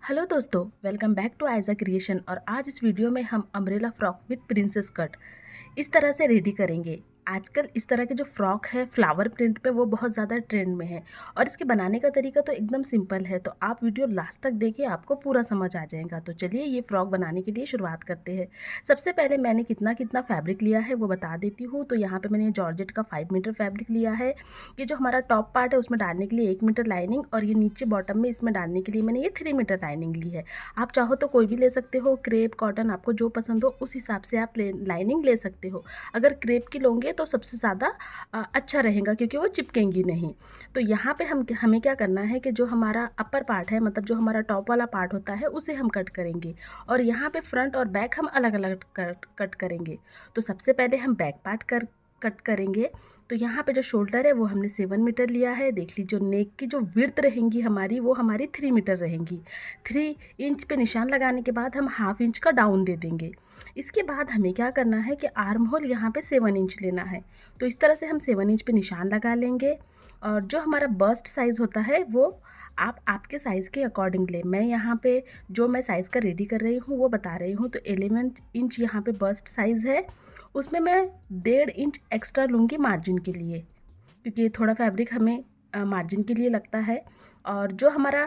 Hello दोस्तों, welcome back to Aiza creation. और आज इस वीडियो में हम umbrella frock with princess cut इस तरह से रेडी करेंगे। आजकल इस तरह के जो फ्रॉक है फ्लावर प्रिंट पे वो बहुत ज़्यादा ट्रेंड में है और इसके बनाने का तरीका तो एकदम सिंपल है। तो आप वीडियो लास्ट तक देखिए, आपको पूरा समझ आ जाएगा। तो चलिए ये फ्रॉक बनाने के लिए शुरुआत करते हैं। सबसे पहले मैंने कितना कितना फैब्रिक लिया है वो बता देती हूँ। तो यहाँ पे मैंने जॉर्जेट का 5 मीटर फैब्रिक लिया है। ये जो हमारा टॉप पार्ट है उसमें डालने के लिए 1 मीटर लाइनिंग, और ये नीचे बॉटम में इसमें डालने के लिए मैंने ये 3 मीटर लाइनिंग ली है। आप चाहो तो कोई भी ले सकते हो, क्रेप, कॉटन, आपको जो पसंद हो उस हिसाब से आप लाइनिंग ले सकते हो। अगर क्रेप की लोगे तो सबसे ज़्यादा अच्छा रहेगा क्योंकि वो चिपकेंगी नहीं। तो यहाँ पे हमें क्या करना है कि जो हमारा अपर पार्ट है, मतलब जो हमारा टॉप वाला पार्ट होता है, उसे हम कट करेंगे। और यहाँ पे फ्रंट और बैक हम अलग अलग कट करेंगे। तो सबसे पहले हम बैक पार्ट कट करेंगे। तो यहाँ पे जो शोल्डर है वो हमने 7 मीटर लिया है। देख लीजिए, जो नेक की जो विड्थ रहेंगी हमारी वो हमारी 3 मीटर रहेंगी। 3 इंच पे निशान लगाने के बाद हम हाफ इंच का डाउन दे देंगे। इसके बाद हमें क्या करना है कि आर्म होल यहाँ पे 7 इंच लेना है। तो इस तरह से हम 7 इंच पे निशान लगा लेंगे। और जो हमारा बस्ट साइज़ होता है वो आप आपके साइज़ के अकॉर्डिंग ले। मैं यहाँ पे जो मैं साइज़ का रेडी कर रही हूँ वो बता रही हूँ। तो 11 इंच यहाँ पे बस्ट साइज़ है, उसमें मैं 1.5 इंच एक्स्ट्रा लूँगी मार्जिन के लिए, क्योंकि ये थोड़ा फैब्रिक हमें मार्जिन के लिए लगता है। और जो हमारा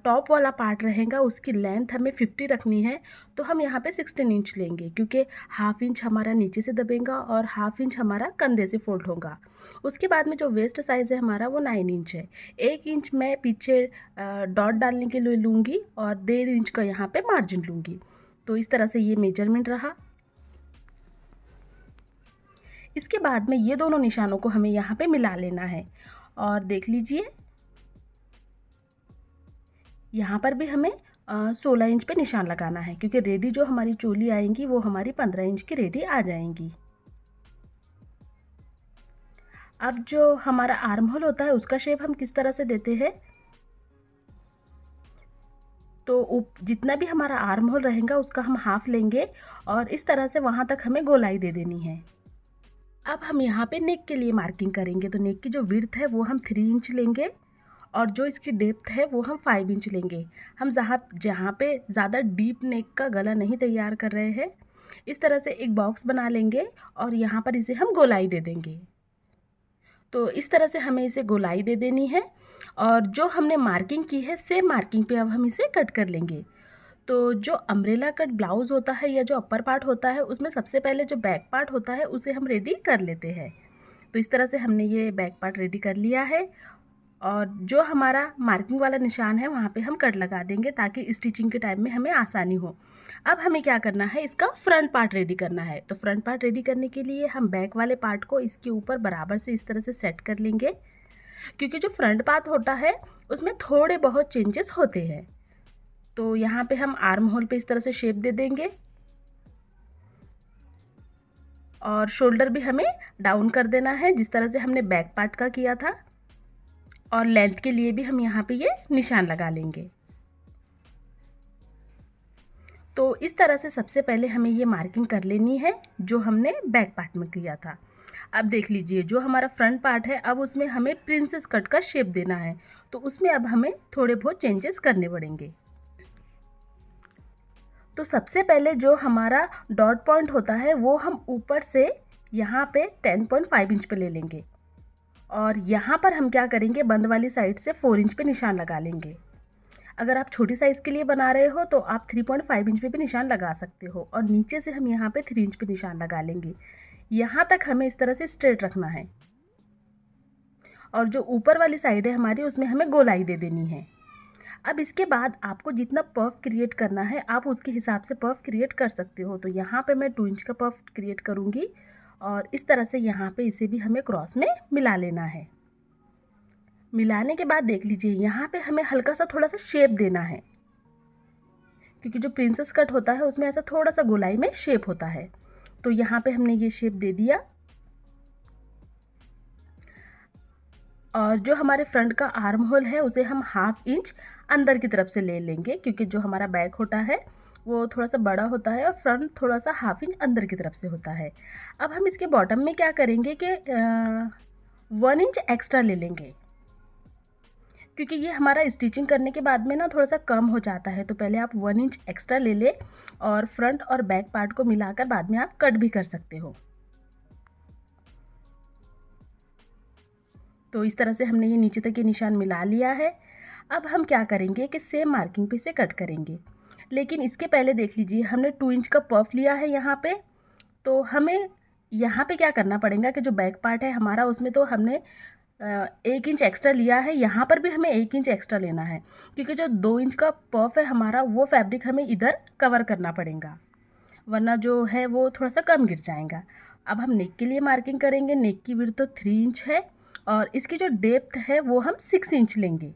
टॉप वाला पार्ट रहेगा उसकी लेंथ हमें 50 रखनी है। तो हम यहाँ पे 16 इंच लेंगे, क्योंकि हाफ इंच हमारा नीचे से दबेगा और हाफ इंच हमारा कंधे से फोल्ड होगा। उसके बाद में जो वेस्ट साइज़ है हमारा वो 9 इंच है। 1 इंच मैं पीछे डॉट डालने के लिए लूँगी और 1.5 इंच का यहाँ पे मार्जिन लूँगी। तो इस तरह से ये मेजरमेंट रहा। इसके बाद में ये दोनों निशानों को हमें यहाँ पे मिला लेना है। और देख लीजिए, यहाँ पर भी हमें 16 इंच पे निशान लगाना है, क्योंकि रेडी जो हमारी चोली आएंगी वो हमारी 15 इंच की रेडी आ जाएंगी। अब जो हमारा आर्म होल होता है उसका शेप हम किस तरह से देते हैं, तो जितना भी हमारा आर्म होल रहेगा उसका हम हाफ लेंगे और इस तरह से वहाँ तक हमें गोलाई दे देनी है। अब हम यहाँ पे नेक के लिए मार्किंग करेंगे। तो नेक की जो विड्थ है वो हम 3 इंच लेंगे और जो इसकी डेप्थ है वो हम 5 इंच लेंगे। हम जहाँ जहाँ पे ज़्यादा डीप नेक का गला नहीं तैयार कर रहे हैं, इस तरह से एक बॉक्स बना लेंगे और यहाँ पर इसे हम गोलाई दे देंगे। तो इस तरह से हमें इसे गोलाई दे देनी है। और जो हमने मार्किंग की है सेम मार्किंग पे अब हम इसे कट कर लेंगे। तो जो अम्ब्रेला कट ब्लाउज़ होता है या जो अपर पार्ट होता है उसमें सबसे पहले जो बैक पार्ट होता है उसे हम रेडी कर लेते हैं। तो इस तरह से हमने ये बैक पार्ट रेडी कर लिया है। और जो हमारा मार्किंग वाला निशान है वहाँ पे हम कट लगा देंगे ताकि स्टिचिंग के टाइम में हमें आसानी हो। अब हमें क्या करना है, इसका फ्रंट पार्ट रेडी करना है। तो फ्रंट पार्ट रेडी करने के लिए हम बैक वाले पार्ट को इसके ऊपर बराबर से इस तरह से सेट कर लेंगे, क्योंकि जो फ्रंट पार्ट होता है उसमें थोड़े बहुत चेंजेस होते हैं। तो यहाँ पे हम आर्म होल पे इस तरह से शेप दे देंगे और शोल्डर भी हमें डाउन कर देना है जिस तरह से हमने बैक पार्ट का किया था। और लेंथ के लिए भी हम यहाँ पे ये निशान लगा लेंगे। तो इस तरह से सबसे पहले हमें ये मार्किंग कर लेनी है जो हमने बैक पार्ट में किया था। अब देख लीजिए, जो हमारा फ्रंट पार्ट है अब उसमें हमें प्रिंसेस कट का शेप देना है। तो उसमें अब हमें थोड़े बहुत चेंजेस करने पड़ेंगे। तो सबसे पहले जो हमारा डॉट पॉइंट होता है वो हम ऊपर से यहाँ पे 10.5 इंच पे ले लेंगे और यहाँ पर हम क्या करेंगे, बंद वाली साइड से 4 इंच पे निशान लगा लेंगे। अगर आप छोटी साइज़ के लिए बना रहे हो तो आप 3.5 इंच पे भी निशान लगा सकते हो और नीचे से हम यहाँ पे 3 इंच पे निशान लगा लेंगे। यहाँ तक हमें इस तरह से स्ट्रेट रखना है और जो ऊपर वाली साइड है हमारी उसमें हमें गोलाई दे देनी है। अब इसके बाद आपको जितना पफ क्रिएट करना है आप उसके हिसाब से पफ क्रिएट कर सकते हो। तो यहाँ पे मैं 2 इंच का पफ क्रिएट करूँगी और इस तरह से यहाँ पे इसे भी हमें क्रॉस में मिला लेना है। मिलाने के बाद देख लीजिए, यहाँ पे हमें हल्का सा थोड़ा सा शेप देना है, क्योंकि जो प्रिंसेस कट होता है उसमें ऐसा थोड़ा सा गोलाई में शेप होता है। तो यहाँ पे हमने ये शेप दे दिया। और जो हमारे फ्रंट का आर्म होल है उसे हम हाफ इंच अंदर की तरफ से ले लेंगे, क्योंकि जो हमारा बैक होता है वो थोड़ा सा बड़ा होता है और फ्रंट थोड़ा सा हाफ इंच अंदर की तरफ से होता है। अब हम इसके बॉटम में क्या करेंगे कि 1 इंच एक्स्ट्रा ले लेंगे, क्योंकि ये हमारा स्टिचिंग करने के बाद में ना थोड़ा सा कम हो जाता है। तो पहले आप 1 इंच एक्स्ट्रा ले लें और फ्रंट और बैक पार्ट को मिलाकर बाद में आप कट भी कर सकते हो। तो इस तरह से हमने ये नीचे तक ये निशान मिला लिया है। अब हम क्या करेंगे कि सेम मार्किंग पे इसे कट करेंगे, लेकिन इसके पहले देख लीजिए हमने 2 इंच का पफ लिया है यहाँ पे। तो हमें यहाँ पे क्या करना पड़ेगा कि जो बैक पार्ट है हमारा उसमें तो हमने 1 इंच एक्स्ट्रा लिया है, यहाँ पर भी हमें 1 इंच एक्स्ट्रा लेना है, क्योंकि जो 2 इंच का पफ है हमारा वो फैब्रिक हमें इधर कवर करना पड़ेगा, वरना जो है वो थोड़ा सा कम गिर जाएगा। अब हम नेक के लिए मार्किंग करेंगे। नेक की विड्थ तो 3 इंच है और इसकी जो डेप्थ है वो हम 6 इंच लेंगे,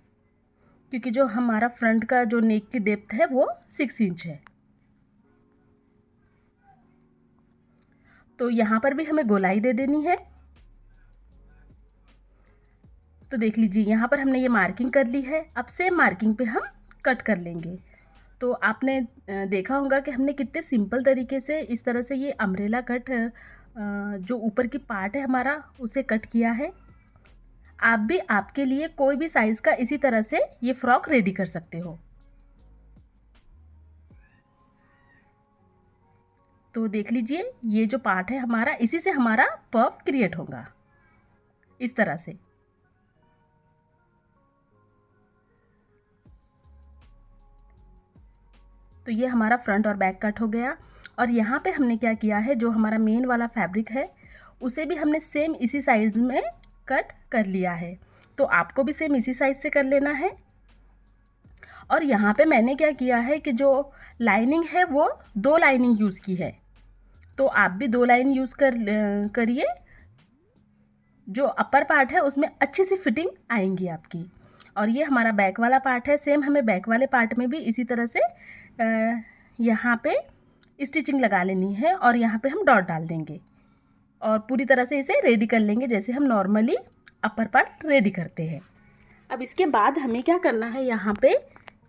क्योंकि जो हमारा फ्रंट का जो नेक की डेप्थ है वो 6 इंच है। तो यहाँ पर भी हमें गोलाई दे देनी है। तो देख लीजिए यहाँ पर हमने ये मार्किंग कर ली है। अब सेम मार्किंग पे हम कट कर लेंगे। तो आपने देखा होगा कि हमने कितने सिंपल तरीके से इस तरह से ये अम्ब्रेला कट जो ऊपर की पार्ट है हमारा उसे कट किया है। आप भी आपके लिए कोई भी साइज़ का इसी तरह से ये फ्रॉक रेडी कर सकते हो। तो देख लीजिए ये जो पार्ट है हमारा, इसी से हमारा पफ क्रिएट होगा इस तरह से। तो ये हमारा फ्रंट और बैक कट हो गया। और यहाँ पे हमने क्या किया है, जो हमारा मेन वाला फैब्रिक है उसे भी हमने सेम इसी साइज़ में कट कर लिया है। तो आपको भी सेम इसी साइज़ से कर लेना है। और यहाँ पे मैंने क्या किया है कि जो लाइनिंग है वो 2 लाइनिंग यूज़ की है। तो आप भी 2 लाइन यूज़ करिए। जो अपर पार्ट है उसमें अच्छी सी फिटिंग आएंगी आपकी। और ये हमारा बैक वाला पार्ट है। सेम हमें बैक वाले पार्ट में भी इसी तरह से यहाँ पे स्टिचिंग लगा लेनी है और यहाँ पे हम डॉट डाल देंगे और पूरी तरह से इसे रेडी कर लेंगे जैसे हम नॉर्मली अपर पार्ट रेडी करते हैं। अब इसके बाद हमें क्या करना है यहाँ पे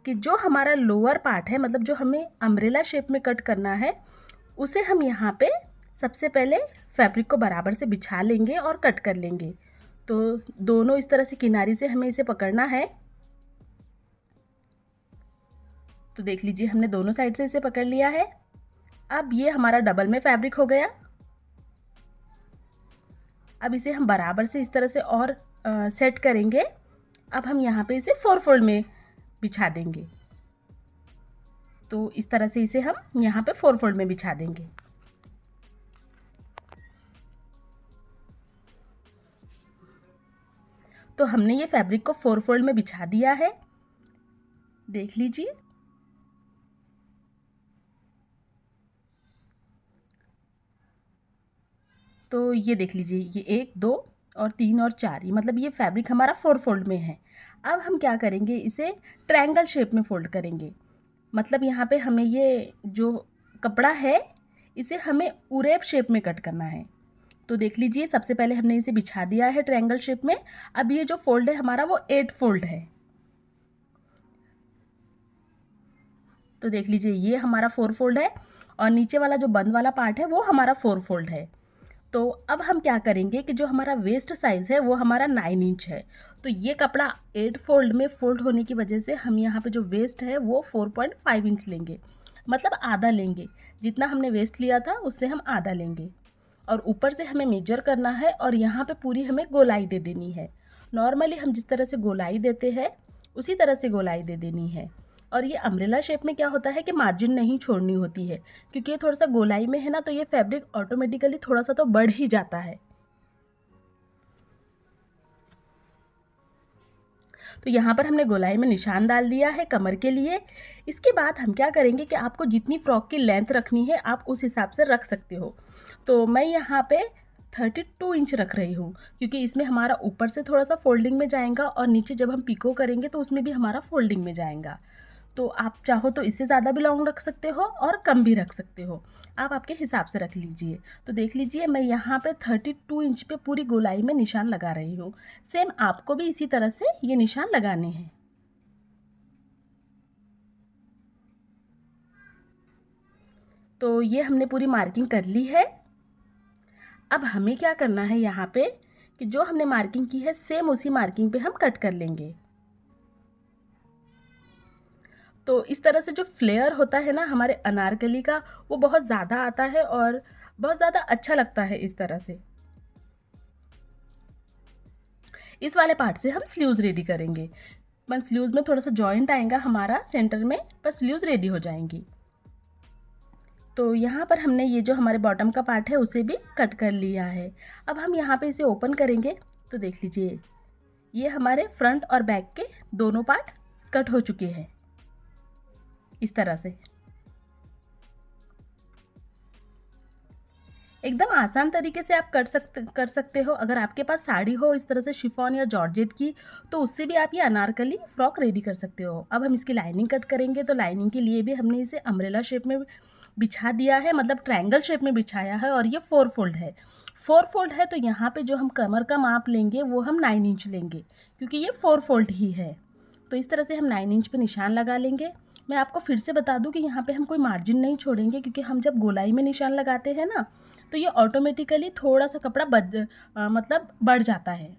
कि जो हमारा लोअर पार्ट है, मतलब जो हमें अम्ब्रेला शेप में कट करना है, उसे हम यहाँ पे सबसे पहले फैब्रिक को बराबर से बिछा लेंगे और कट कर लेंगे। तो दोनों इस तरह से किनारी से हमें इसे पकड़ना है। तो देख लीजिए हमने दोनों साइड से इसे पकड़ लिया है। अब ये हमारा डबल में फैब्रिक हो गया। अब इसे हम बराबर से इस तरह से और सेट करेंगे। अब हम यहाँ पे इसे 4 फोल्ड में बिछा देंगे। तो इस तरह से इसे हम यहाँ पे 4 फोल्ड में बिछा देंगे। तो हमने ये फैब्रिक को 4 फोल्ड में बिछा दिया है, देख लीजिए। तो ये देख लीजिए, ये 1 2 और 3 और 4, ये मतलब ये फैब्रिक हमारा 4 फोल्ड में है। अब हम क्या करेंगे, इसे ट्रायंगल शेप में फोल्ड करेंगे। मतलब यहाँ पे हमें ये जो कपड़ा है इसे हमें उरेब शेप में कट करना है। तो देख लीजिए सबसे पहले हमने इसे बिछा दिया है ट्रायंगल शेप में। अब ये जो फोल्ड है हमारा वो 8 फोल्ड है। तो देख लीजिए ये हमारा 4 फोल्ड है और नीचे वाला जो बंद वाला पार्ट है वो हमारा 4 फोल्ड है। तो अब हम क्या करेंगे कि जो हमारा वेस्ट साइज़ है वो हमारा 9 इंच है। तो ये कपड़ा 8 फोल्ड में फोल्ड होने की वजह से हम यहाँ पे जो वेस्ट है वो 4.5 इंच लेंगे, मतलब आधा लेंगे। जितना हमने वेस्ट लिया था उससे हम आधा लेंगे। और ऊपर से हमें मेजर करना है और यहाँ पे पूरी हमें गोलाई दे देनी है। नॉर्मली हम जिस तरह से गोलाई देते हैं उसी तरह से गोलाई दे देनी है। और ये अम्ब्रेला शेप में क्या होता है कि मार्जिन नहीं छोड़नी होती है, क्योंकि ये थोड़ा सा गोलाई में है ना, तो ये फैब्रिक ऑटोमेटिकली थोड़ा सा तो बढ़ ही जाता है। तो यहाँ पर हमने गोलाई में निशान डाल दिया है कमर के लिए। इसके बाद हम क्या करेंगे कि आपको जितनी फ्रॉक की लेंथ रखनी है आप उस हिसाब से रख सकते हो। तो मैं यहाँ पे 32 इंच रख रही हूँ, क्योंकि इसमें हमारा ऊपर से थोड़ा सा फोल्डिंग में जाएगा और नीचे जब हम पिको करेंगे तो उसमें भी हमारा फोल्डिंग में जाएगा। तो आप चाहो तो इससे ज़्यादा भी लॉन्ग रख सकते हो और कम भी रख सकते हो, आप आपके हिसाब से रख लीजिए। तो देख लीजिए मैं यहाँ पे 32 इंच पे पूरी गोलाई में निशान लगा रही हूँ। सेम आपको भी इसी तरह से ये निशान लगाने हैं। तो ये हमने पूरी मार्किंग कर ली है। अब हमें क्या करना है यहाँ पे कि जो हमने मार्किंग की है सेम उसी मार्किंग पे हम कट कर लेंगे। तो इस तरह से जो फ्लेयर होता है ना हमारे अनारकली का, वो बहुत ज़्यादा आता है और बहुत ज़्यादा अच्छा लगता है इस तरह से। इस वाले पार्ट से हम स्लीव्स रेडी करेंगे। बस स्लीव्स में थोड़ा सा जॉइंट आएगा हमारा सेंटर में, बस स्लीव्स रेडी हो जाएंगी। तो यहाँ पर हमने ये जो हमारे बॉटम का पार्ट है उसे भी कट कर लिया है। अब हम यहाँ पे इसे ओपन करेंगे तो देख लीजिए, ये हमारे फ्रंट और बैक के दोनों पार्ट कट हो चुके हैं इस तरह से। एकदम आसान तरीके से आप कर सकते हो। अगर आपके पास साड़ी हो इस तरह से शिफॉन या जॉर्जेट की, तो उससे भी आप ये अनारकली फ्रॉक रेडी कर सकते हो। अब हम इसकी लाइनिंग कट करेंगे, तो लाइनिंग के लिए भी हमने इसे अम्ब्रेला शेप में बिछा दिया है, मतलब ट्रायंगल शेप में बिछाया है। और ये 4 फोल्ड है, 4 फोल्ड है। तो यहाँ पे जो हम कमर का माप लेंगे वो हम 9 इंच लेंगे, क्योंकि ये 4 फोल्ड ही है। तो इस तरह से हम 9 इंच पे निशान लगा लेंगे। मैं आपको फिर से बता दूं कि यहाँ पे हम कोई मार्जिन नहीं छोड़ेंगे, क्योंकि हम जब गोलाई में निशान लगाते हैं ना, तो ये ऑटोमेटिकली थोड़ा सा कपड़ा मतलब बढ़ जाता है।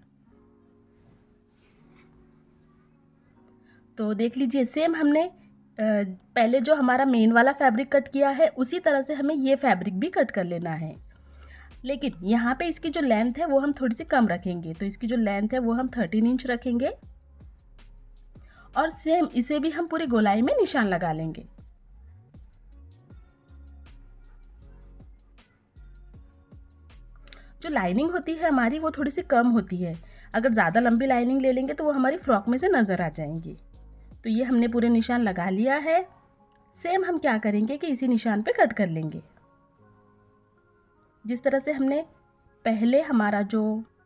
तो देख लीजिए, सेम हमने पहले जो हमारा मेन वाला फैब्रिक कट किया है उसी तरह से हमें ये फैब्रिक भी कट कर लेना है। लेकिन यहाँ पे इसकी जो लेंथ है वो हम थोड़ी सी कम रखेंगे। तो इसकी जो लेंथ है वो हम 13 इंच रखेंगे और सेम इसे भी हम पूरी गोलाई में निशान लगा लेंगे। जो लाइनिंग होती है हमारी वो थोड़ी सी कम होती है। अगर ज़्यादा लंबी लाइनिंग ले लेंगे तो वो हमारी फ्रॉक में से नज़र आ जाएंगी। तो ये हमने पूरे निशान लगा लिया है। सेम हम क्या करेंगे कि इसी निशान पे कट कर लेंगे। जिस तरह से हमने पहले हमारा जो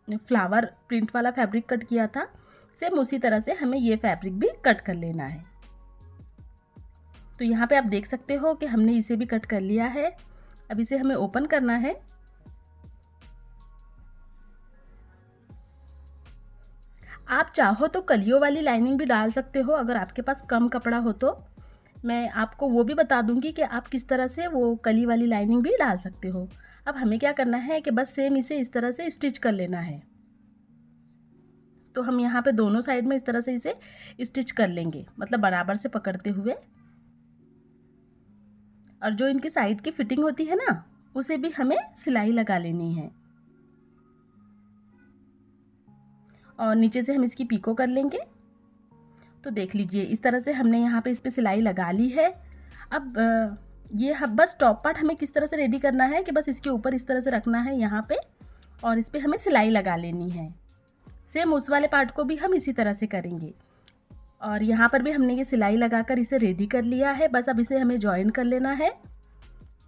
फ्लावर प्रिंट वाला फैब्रिक कट किया था, सेम उसी तरह से हमें ये फैब्रिक भी कट कर लेना है। तो यहाँ पे आप देख सकते हो कि हमने इसे भी कट कर लिया है। अब इसे हमें ओपन करना है। आप चाहो तो कलियों वाली लाइनिंग भी डाल सकते हो, अगर आपके पास कम कपड़ा हो तो। मैं आपको वो भी बता दूंगी कि आप किस तरह से वो कली वाली लाइनिंग भी डाल सकते हो। अब हमें क्या करना है कि बस सेम इसे इस तरह से स्टिच कर लेना है। तो हम यहाँ पे दोनों साइड में इस तरह से इसे स्टिच कर लेंगे, मतलब बराबर से पकड़ते हुए। और जो इनकी साइड की फिटिंग होती है ना, उसे भी हमें सिलाई लगा लेनी है। और नीचे से हम इसकी पीको कर लेंगे। तो देख लीजिए, इस तरह से हमने यहाँ पे इस पर सिलाई लगा ली है। अब ये बस टॉप पार्ट हमें किस तरह से रेडी करना है कि बस इसके ऊपर इस तरह से रखना है यहाँ पे, और इस पर हमें सिलाई लगा लेनी है। सेम उस वाले पार्ट को भी हम इसी तरह से करेंगे। और यहाँ पर भी हमने ये सिलाई लगाकर इसे रेडी कर लिया है। बस अब इसे हमें जॉइन कर लेना है।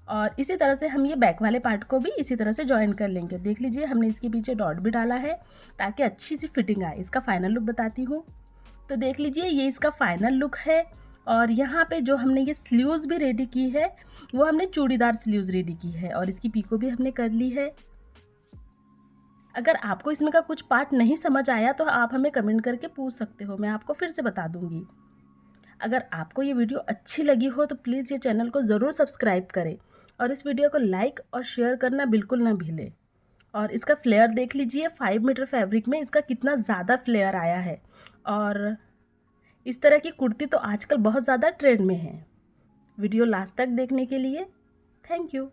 और इसी तरह से हम ये बैक वाले पार्ट को भी इसी तरह से जॉइन कर लेंगे। देख लीजिए, हमने इसके पीछे डॉट भी डाला है ताकि अच्छी सी फिटिंग आए। इसका फाइनल लुक बताती हूँ। तो देख लीजिए, ये इसका फाइनल लुक है। और यहाँ पे जो हमने ये स्लीव्स भी रेडी की है, वो हमने चूड़ीदार स्लीव्स रेडी की है और इसकी पीको भी हमने कर ली है। अगर आपको इसमें का कुछ पार्ट नहीं समझ आया तो आप हमें कमेंट करके पूछ सकते हो, मैं आपको फिर से बता दूंगी। अगर आपको ये वीडियो अच्छी लगी हो तो प्लीज़ ये चैनल को ज़रूर सब्सक्राइब करें और इस वीडियो को लाइक और शेयर करना बिल्कुल ना भूलें। और इसका फ्लेयर देख लीजिए, 5 मीटर फैब्रिक में इसका कितना ज़्यादा फ्लेयर आया है। और इस तरह की कुर्ती तो आजकल बहुत ज़्यादा ट्रेंड में है। वीडियो लास्ट तक देखने के लिए थैंक यू।